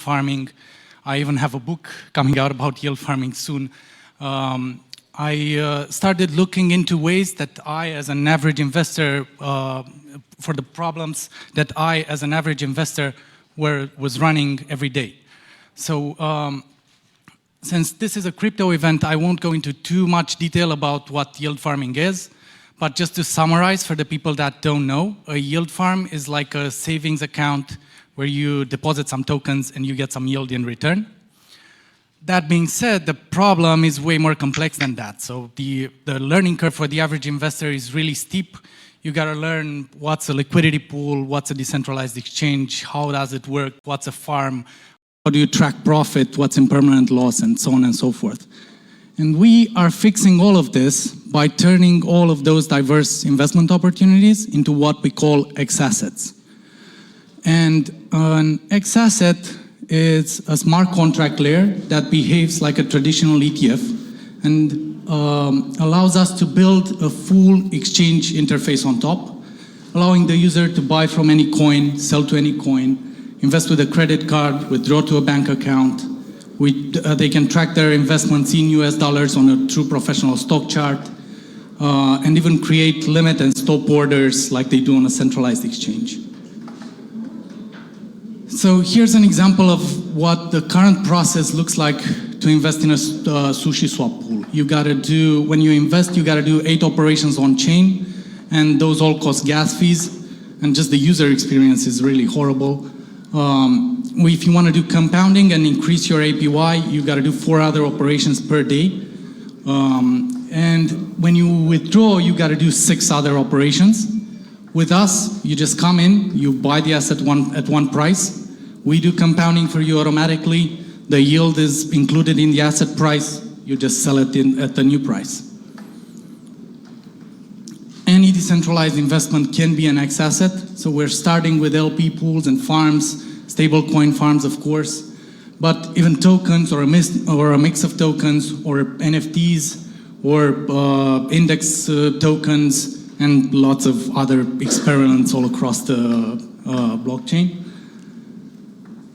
farming. I even have a book coming out about yield farming soon. I started looking into ways that I, as an average investor, for the problems that I, as an average investor, was running every day. So since this is a crypto event, I won't go into too much detail about what yield farming is, but just to summarize for the people that don't know, a yield farm is like a savings account where you deposit some tokens and you get some yield in return. That being said, the problem is way more complex than that. So the learning curve for the average investor is really steep. You gotta learn what's a liquidity pool, what's a decentralized exchange, how does it work, what's a farm, how do you track profit, what's impermanent loss, and so on and so forth. And we are fixing all of this by turning all of those diverse investment opportunities into what we call X assets. And an X asset is a smart contract layer that behaves like a traditional ETF and allows us to build a full exchange interface on top, allowing the user to buy from any coin, sell to any coin, invest with a credit card, withdraw to a bank account. They can track their investments in US dollars on a true professional stock chart, and even create limit and stop orders like they do on a centralized exchange. So here's an example of what the current process looks like to invest in a sushi swap pool. You gotta do, when you invest, you gotta do 8 operations on chain, and those all cost gas fees, and just the user experience is really horrible. If you wanna do compounding and increase your APY, you gotta do 4 other operations per day. And when you withdraw, you gotta do 6 other operations. With us, you just come in, you buy the asset at one price. We do compounding for you automatically. The yield is included in the asset price. You just sell it at the new price. Any decentralized investment can be an X asset. So we're starting with LP pools and farms, stablecoin farms, of course, but even tokens or a mix of tokens or NFTs or index tokens and lots of other experiments all across the blockchain.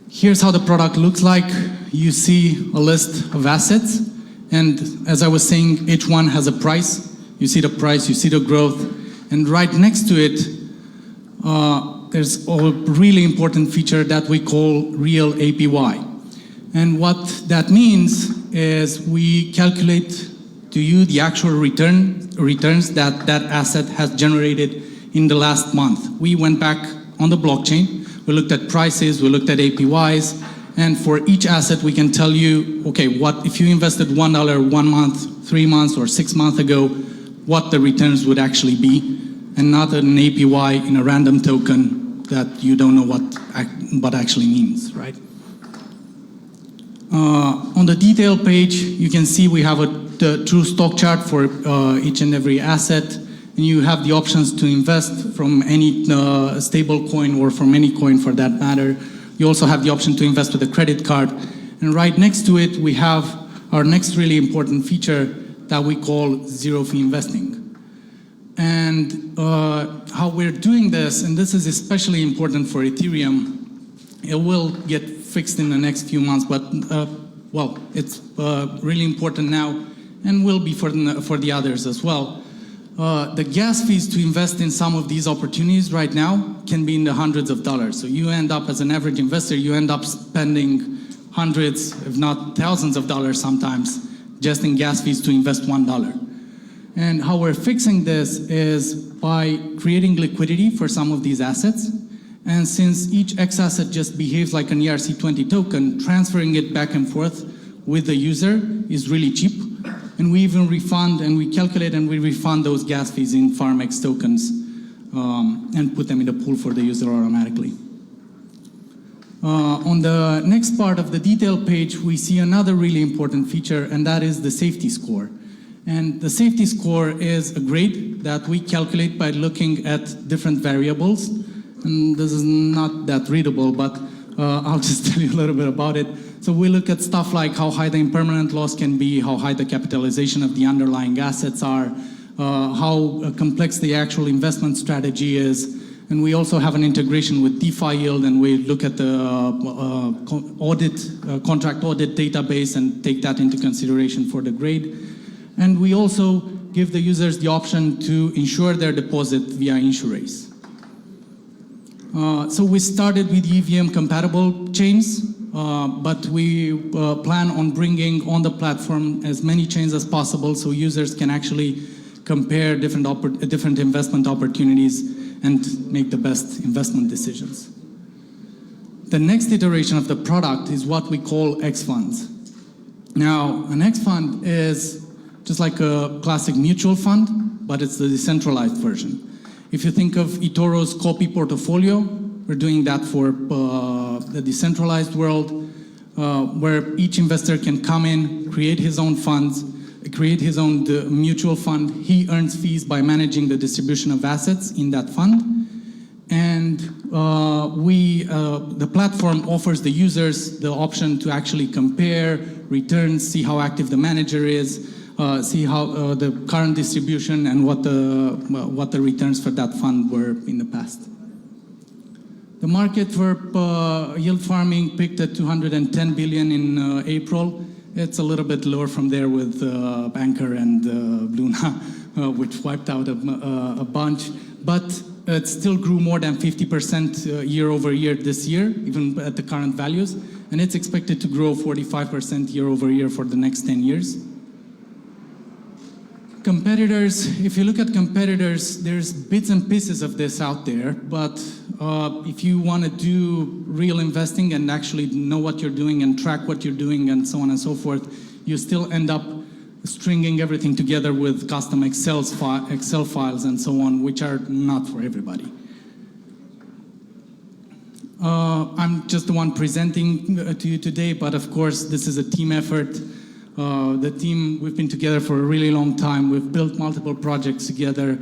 Here's how the product looks like. You see a list of assets, and as I was saying, each one has a price. You see the price, you see the growth, and right next to it, there's a really important feature that we call real APY. And what that means is we calculate to you the actual returns that that asset has generated in the last month. We went back on the blockchain, we looked at prices, we looked at APYs, and for each asset we can tell you, okay, what if you invested $1 1 month, 3 months, or 6 months ago, what the returns would actually be, and not an APY in a random token that you don't know what actually means, right? On the detail page, you can see we have the true stock chart for each and every asset, and you have the options to invest from any stable coin or from any coin for that matter. You also have the option to invest with a credit card. And right next to it, we have our next really important feature that we call zero-fee investing. And how we're doing this, and this is especially important for Ethereum, it will get fixed in the next few months, but well, it's really important now and will be for the others as well. The gas fees to invest in some of these opportunities right now can be in the hundreds of dollars. So you end up, as an average investor, you end up spending hundreds, if not thousands of dollars sometimes, just in gas fees to invest $1. And how we're fixing this is by creating liquidity for some of these assets. And since each X asset just behaves like an ERC20 token, transferring it back and forth with the user is really cheap. And we even refund, and we calculate and we refund those gas fees in Farm.XYZ tokens and put them in the pool for the user automatically. On the next part of the detail page, we see another really important feature, and that is the safety score. And the safety score is a grade that we calculate by looking at different variables. And this is not that readable, but I'll just tell you a little bit about it. So we look at stuff like how high the impermanent loss can be, how high the capitalization of the underlying assets are, how complex the actual investment strategy is, And we also have an integration with DeFi Yield, and we look at the contract audit database and take that into consideration for the grade. And we also give the users the option to insure their deposit via Insurace. So we started with EVM compatible chains, but we plan on bringing on the platform as many chains as possible so users can actually compare different investment opportunities and make the best investment decisions. The next iteration of the product is what we call X-Funds. Now, an X-Fund is just like a classic mutual fund, but it's the decentralized version. If you think of eToro's copy portfolio, we're doing that for the decentralized world, where each investor can come in, create his own funds, create his own mutual fund. He earns fees by managing the distribution of assets in that fund. And the platform offers the users the option to actually compare returns, see how active the manager is, see how the current distribution and what the returns for that fund were in the past. The market for yield farming peaked at 210 billion in April. It's a little bit lower from there with Anchor and Luna, which wiped out a bunch, but it still grew more than 50% year over year this year, even at the current values, and it's expected to grow 45% year over year for the next 10 years. Competitors, if you look at competitors, there's bits and pieces of this out there, but if you want to do real investing and actually know what you're doing and track what you're doing and so on and so forth, you still end up stringing everything together with custom Excel files and so on, which are not for everybody. I'm just the one presenting to you today, but of course this is a team effort. The team, we've been together for a really long time. We've built multiple projects together.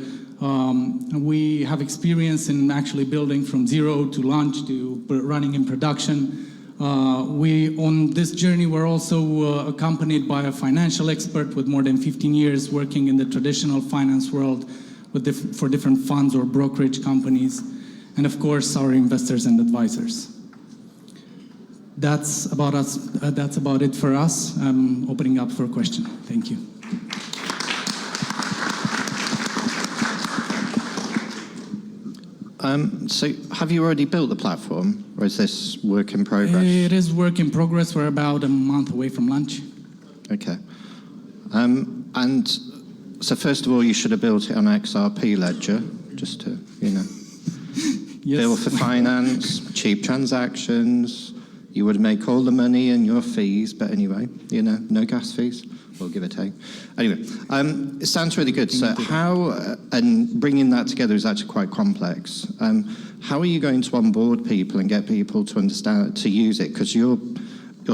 We have experience in actually building from zero to launch to running in production. On this journey, we're also accompanied by a financial expert with more than 15 years working in the traditional finance world for different funds or brokerage companies. And of course, our investors and advisors. That's about us. That's about it for us. I'm opening up for a question. Thank you. So have you already built the platform, or is this work in progress? It is work in progress. We're about a month away from launch. Okay. And so first of all, you should have built it on XRP ledger, just to, Yes. bill for finance, cheap transactions. You would make all the money and your fees, but anyway, no gas fees. We'll give or take. Anyway, it sounds really good. So how, and bringing that together is actually quite complex. How are you going to onboard people and get people to understand, to use it? Because you're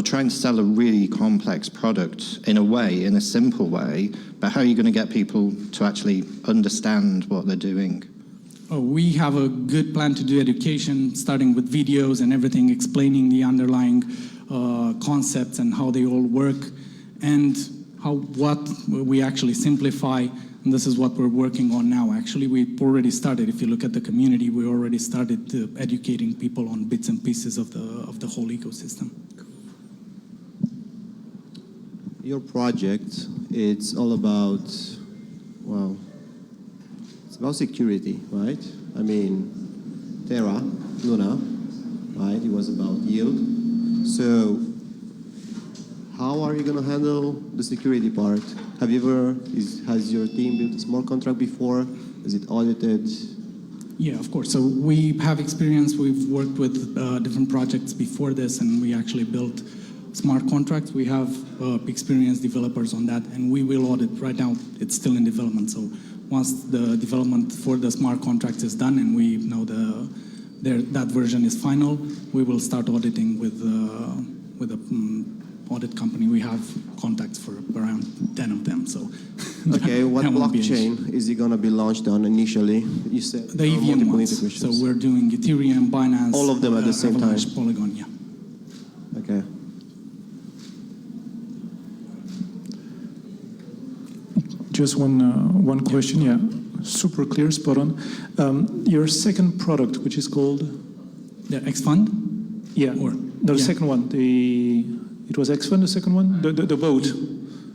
trying to sell a really complex product in a simple way, but how are you going to get people to actually understand what they're doing? Oh, we have a good plan to do education, starting with videos and everything, explaining the underlying concepts and how they all work, and what we actually simplify. And this is what we're working on now. Actually, we've already started. If you look at the community, we already started educating people on bits and pieces of the whole ecosystem. Your project, it's all about, well, it's about security, right? I mean, Terra, Luna, right? It was about yield. So how are you going to handle the security part? Have you ever, has your team built a smart contract before? Is it audited? Yeah, of course. So we have experience. We've worked with different projects before this, and we actually built smart contracts. We have experienced developers on that, and we will audit. Right now, it's still in development. So once the development for the smart contracts is done and we know that version is final, we will start auditing with a audit company. We have contacts for around 10 of them. So okay, what blockchain is it going to be launched on initially? You said the EVM ones. So we're doing Ethereum, Binance, all of them at the same Avalanche, time. Polygon, yeah. Okay. Just one question, yeah. super clear, spot on. Your second product, which is called? The X Fund? Yeah, Or, no, the yeah. second one. It was X Fund, the second one? The boat.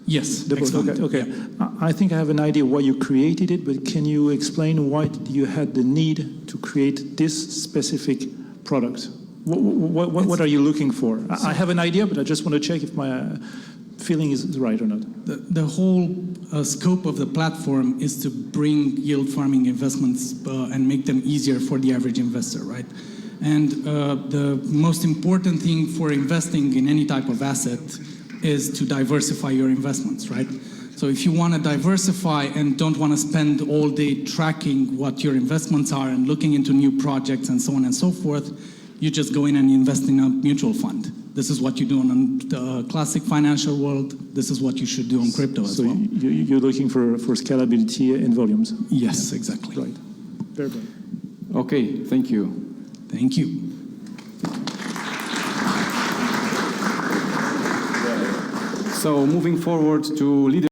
Yes, The X boat, Fund. okay. Yeah. I think I have an idea why you created it, but can you explain why you had the need to create this specific product? What are you looking for? I have an idea, but I just want to check if my feeling is right or not. The whole scope of the platform is to bring yield farming investments and make them easier for the average investor, right? And the most important thing for investing in any type of asset is to diversify your investments, right? So if you want to diversify and don't want to spend all day tracking what your investments are and looking into new projects and so on and so forth, you just go in and invest in a mutual fund. This is what you do in the classic financial world. This is what you should do on crypto as well. So you're looking for scalability and volumes? Yes, exactly. Right. Very good. Okay, thank you. Thank you. So moving forward to leadership.